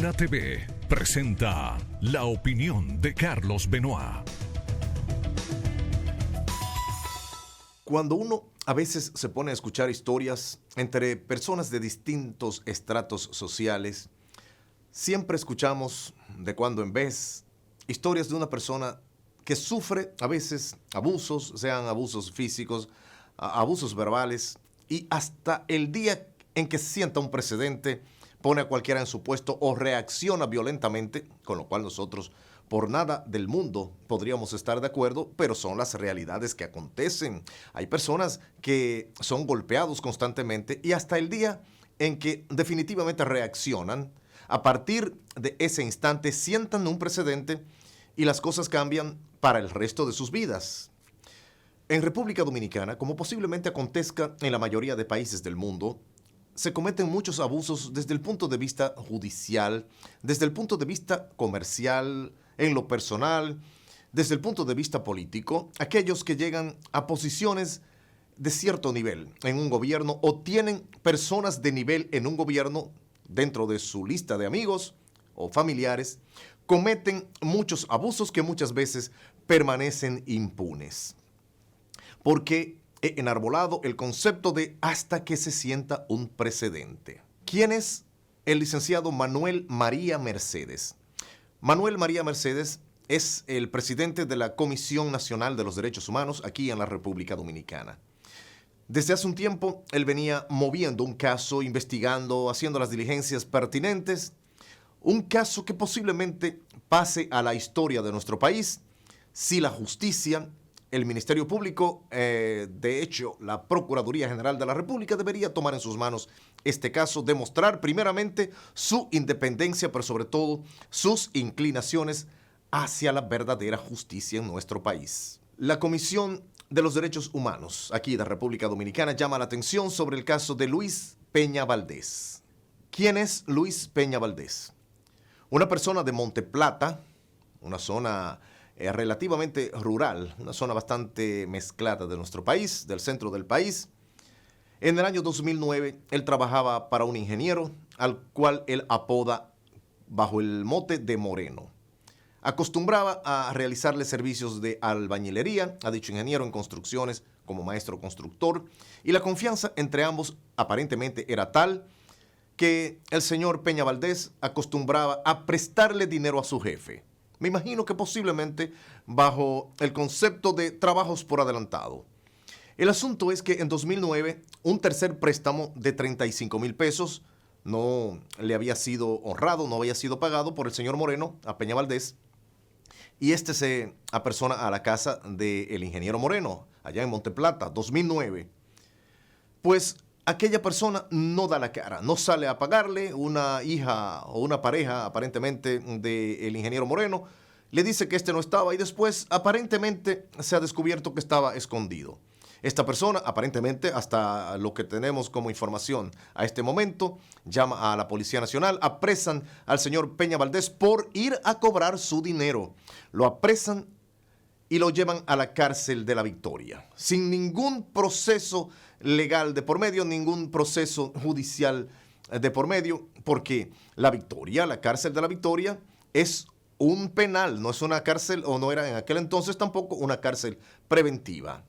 Luna TV presenta la opinión de Carlos Benoit. Cuando uno a veces se pone a escuchar historias entre personas de distintos estratos sociales, siempre escuchamos de cuando en vez historias de una persona que sufre a veces abusos, sean abusos físicos, abusos verbales, y hasta el día en que se sienta un precedente, pone a cualquiera en su puesto o reacciona violentamente, con lo cual nosotros por nada del mundo podríamos estar de acuerdo, pero son las realidades que acontecen. Hay personas que son golpeados constantemente y hasta el día en que definitivamente reaccionan, a partir de ese instante sientan un precedente y las cosas cambian para el resto de sus vidas. En República Dominicana, como posiblemente acontezca en la mayoría de países del mundo, se cometen muchos abusos desde el punto de vista judicial, desde el punto de vista comercial, en lo personal, desde el punto de vista político. Aquellos que llegan a posiciones de cierto nivel en un gobierno o tienen personas de nivel en un gobierno dentro de su lista de amigos o familiares, cometen muchos abusos que muchas veces permanecen impunes. Porque he enarbolado el concepto de hasta que se sienta un precedente. ¿Quién es el licenciado Manuel María Mercedes? Manuel María Mercedes es el presidente de la Comisión Nacional de los Derechos Humanos aquí en la República Dominicana. Desde hace un tiempo, él venía moviendo un caso, investigando, haciendo las diligencias pertinentes, un caso que posiblemente pase a la historia de nuestro país si la justicia, el Ministerio Público, de hecho, la Procuraduría General de la República debería tomar en sus manos este caso, demostrar primeramente su independencia, pero sobre todo sus inclinaciones hacia la verdadera justicia en nuestro país. La Comisión de los Derechos Humanos, aquí de la República Dominicana, llama la atención sobre el caso de Luis Peña Valdés. ¿Quién es Luis Peña Valdés? Una persona de Monteplata, una zona relativamente rural, una zona bastante mezclada de nuestro país, del centro del país. En el año 2009, él trabajaba para un ingeniero, al cual él apoda bajo el mote de Moreno. Acostumbraba a realizarle servicios de albañilería a dicho ingeniero en construcciones como maestro constructor, y la confianza entre ambos aparentemente era tal que el señor Peña Valdés acostumbraba a prestarle dinero a su jefe. Me imagino que posiblemente bajo el concepto de trabajos por adelantado. El asunto es que en 2009 un tercer préstamo de 35,000 pesos no le había sido honrado, no había sido pagado por el señor Moreno a Peña Valdés, y este se apersona a la casa del ingeniero Moreno, allá en Monteplata, 2009. Pues aquella persona no da la cara, no sale a pagarle. Una hija o una pareja aparentemente del ingeniero Moreno le dice que este no estaba y después aparentemente se ha descubierto que estaba escondido. Esta persona aparentemente, hasta lo que tenemos como información a este momento, llama a la Policía Nacional, apresan al señor Peña Valdés por ir a cobrar su dinero. Lo apresan y lo llevan a la cárcel de La Victoria, sin ningún proceso legal de por medio, ningún proceso judicial de por medio, porque La Victoria, la cárcel de La Victoria, es un penal, no es una cárcel, o no era en aquel entonces tampoco una cárcel preventiva.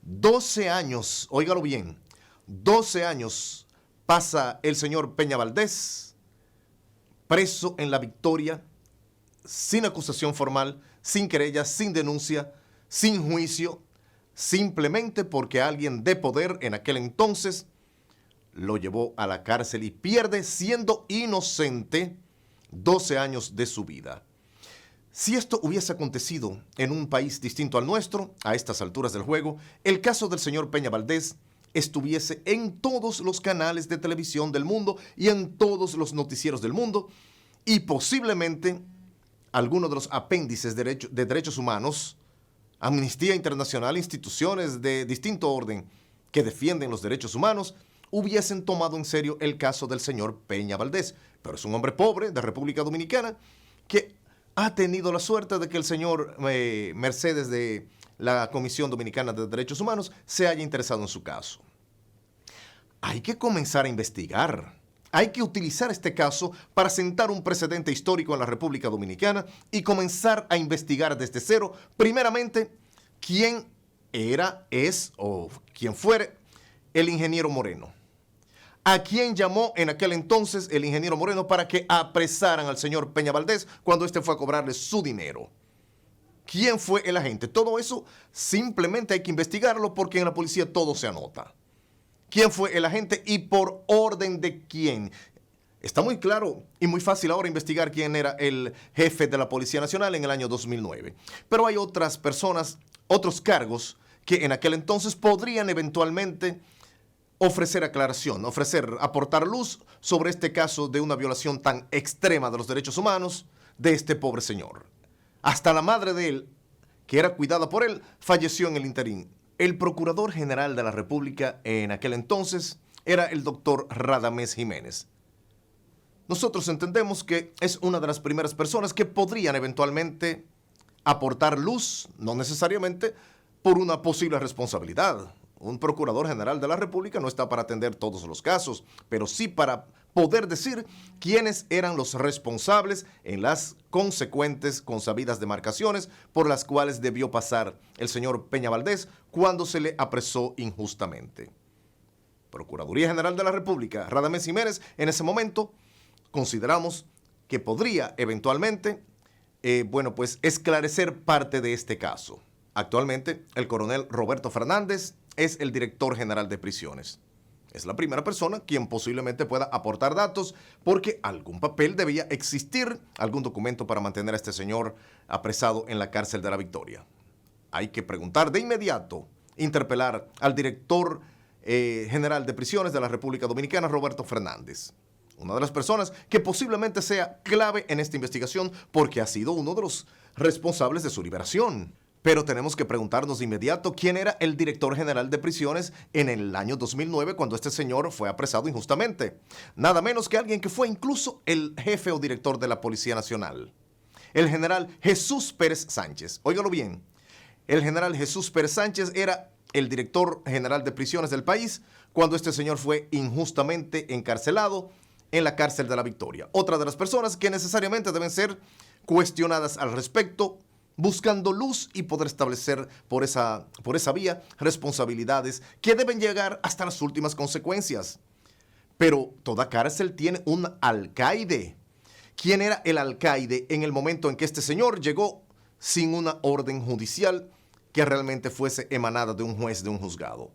12 años, óigalo bien, 12 años pasa el señor Peña Valdés preso en La Victoria, sin acusación formal, sin querella, sin denuncia, sin juicio, simplemente porque alguien de poder en aquel entonces lo llevó a la cárcel y pierde, siendo inocente, 12 años de su vida. Si esto hubiese acontecido en un país distinto al nuestro, a estas alturas del juego, el caso del señor Peña Valdés estuviese en todos los canales de televisión del mundo y en todos los noticieros del mundo, y posiblemente algunos de los apéndices de derechos humanos, Amnistía Internacional, instituciones de distinto orden que defienden los derechos humanos, hubiesen tomado en serio el caso del señor Peña Valdés. Pero es un hombre pobre de República Dominicana que ha tenido la suerte de que el señor Mercedes de la Comisión Dominicana de Derechos Humanos se haya interesado en su caso. Hay que comenzar a investigar. Hay que utilizar este caso para sentar un precedente histórico en la República Dominicana y comenzar a investigar desde cero, primeramente, quién era, es o quién fuere el ingeniero Moreno. ¿A quién llamó en aquel entonces el ingeniero Moreno para que apresaran al señor Peña Valdés cuando éste fue a cobrarle su dinero? ¿Quién fue el agente? Todo eso simplemente hay que investigarlo porque en la policía todo se anota. ¿Quién fue el agente y por orden de quién? Está muy claro y muy fácil ahora investigar quién era el jefe de la Policía Nacional en el año 2009. Pero hay otras personas, otros cargos que en aquel entonces podrían eventualmente ofrecer aclaración, aportar luz sobre este caso de una violación tan extrema de los derechos humanos de este pobre señor. Hasta la madre de él, que era cuidada por él, falleció en el interín. El Procurador General de la República en aquel entonces era el doctor Radamés Jiménez. Nosotros entendemos que es una de las primeras personas que podrían eventualmente aportar luz, no necesariamente por una posible responsabilidad. Un Procurador General de la República no está para atender todos los casos, pero sí para poder decir quiénes eran los responsables en las consecuentes consabidas demarcaciones por las cuales debió pasar el señor Peña Valdés cuando se le apresó injustamente. Procuraduría General de la República, Radamés Jiménez, en ese momento consideramos que podría eventualmente, esclarecer parte de este caso. Actualmente, el coronel Roberto Fernández es el director general de prisiones. Es la primera persona quien posiblemente pueda aportar datos porque algún papel debía existir, algún documento para mantener a este señor apresado en la cárcel de la Victoria. Hay que preguntar de inmediato, interpelar al director general de prisiones de la República Dominicana, Roberto Fernández. Una de las personas que posiblemente sea clave en esta investigación porque ha sido uno de los responsables de su liberación. Pero tenemos que preguntarnos de inmediato quién era el director general de prisiones en el año 2009 cuando este señor fue apresado injustamente. Nada menos que alguien que fue incluso el jefe o director de la Policía Nacional. El general Jesús Pérez Sánchez. Óigalo bien. El general Jesús Pérez Sánchez era el director general de prisiones del país cuando este señor fue injustamente encarcelado en la cárcel de la Victoria. Otra de las personas que necesariamente deben ser cuestionadas al respecto, buscando luz y poder establecer por esa vía responsabilidades que deben llegar hasta las últimas consecuencias. Pero toda cárcel tiene un alcaide. ¿Quién era el alcaide en el momento en que este señor llegó sin una orden judicial que realmente fuese emanada de un juez de un juzgado?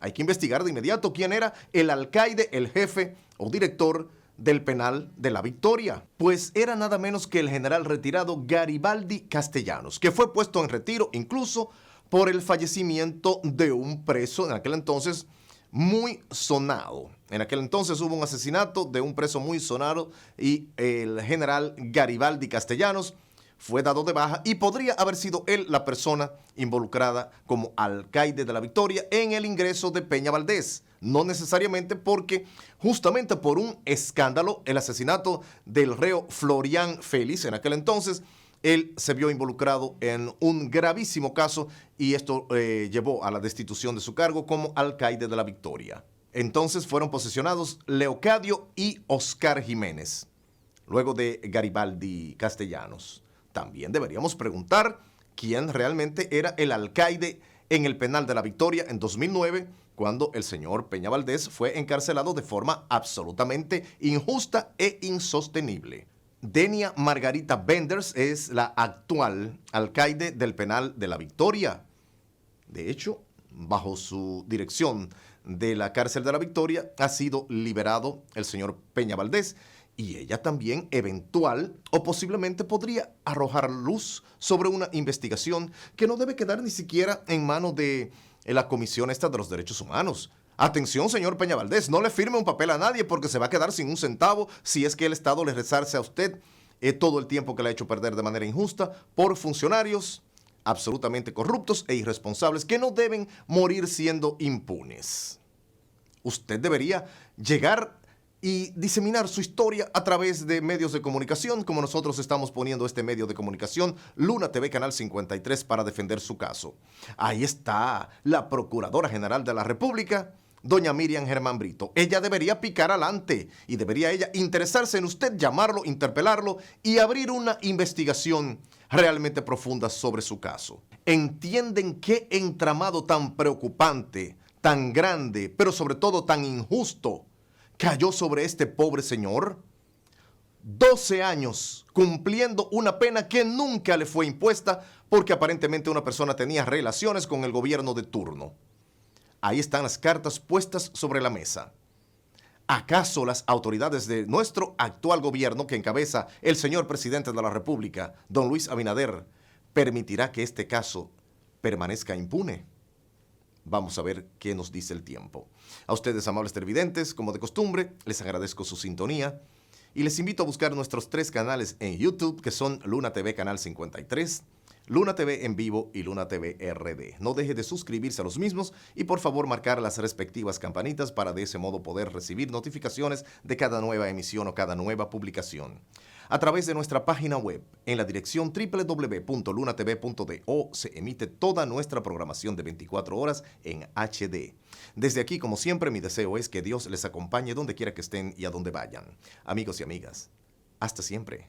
Hay que investigar de inmediato quién era el alcaide, el jefe o director del penal de la Victoria. Pues era nada menos que el general retirado Garibaldi Castellanos, que fue puesto en retiro incluso por el fallecimiento de un preso en aquel entonces muy sonado. En aquel entonces hubo un asesinato de un preso muy sonado y el general Garibaldi Castellanos fue dado de baja y podría haber sido él la persona involucrada como alcaide de la Victoria en el ingreso de Peña Valdés. No necesariamente porque justamente por un escándalo, el asesinato del reo Florian Félix en aquel entonces, él se vio involucrado en un gravísimo caso y esto llevó a la destitución de su cargo como alcaide de la Victoria. Entonces fueron posesionados Leocadio y Oscar Jiménez, luego de Garibaldi Castellanos. También deberíamos preguntar quién realmente era el alcaide en el penal de la Victoria en 2009, cuando el señor Peña Valdés fue encarcelado de forma absolutamente injusta e insostenible. Denia Margarita Benders es la actual alcaide del penal de la Victoria. De hecho, bajo su dirección de la cárcel de la Victoria ha sido liberado el señor Peña Valdés y ella también eventual o posiblemente podría arrojar luz sobre una investigación que no debe quedar ni siquiera en manos de la Comisión esta de los Derechos Humanos. Atención, señor Peña Valdés, no le firme un papel a nadie porque se va a quedar sin un centavo si es que el Estado le resarce a usted todo el tiempo que le ha hecho perder de manera injusta por funcionarios absolutamente corruptos e irresponsables que no deben morir siendo impunes. Usted debería llegar y diseminar su historia a través de medios de comunicación, como nosotros estamos poniendo este medio de comunicación, Luna TV Canal 53, para defender su caso. Ahí está la Procuradora General de la República doña Miriam Germán Brito. Ella debería picar adelante y debería ella interesarse en usted, llamarlo, interpelarlo y abrir una investigación realmente profunda sobre su caso. ¿Entienden qué entramado tan preocupante, tan grande, pero sobre todo tan injusto cayó sobre este pobre señor? 12 años cumpliendo una pena que nunca le fue impuesta porque aparentemente una persona tenía relaciones con el gobierno de turno. Ahí están las cartas puestas sobre la mesa. ¿Acaso las autoridades de nuestro actual gobierno que encabeza el señor presidente de la República, don Luis Abinader, permitirá que este caso permanezca impune? Vamos a ver qué nos dice el tiempo. A ustedes, amables televidentes, como de costumbre, les agradezco su sintonía y les invito a buscar nuestros 3 canales en YouTube, que son Luna TV Canal 53, Luna TV en vivo y Luna TV RD. No deje de suscribirse a los mismos y por favor marcar las respectivas campanitas para de ese modo poder recibir notificaciones de cada nueva emisión o cada nueva publicación. A través de nuestra página web, en la dirección www.lunatv.do, se emite toda nuestra programación de 24 horas en HD. Desde aquí, como siempre, mi deseo es que Dios les acompañe donde quiera que estén y a donde vayan. Amigos y amigas, hasta siempre.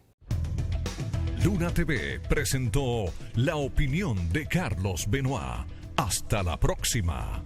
Luna TV presentó La Opinión de Carlos Benoit. Hasta la próxima.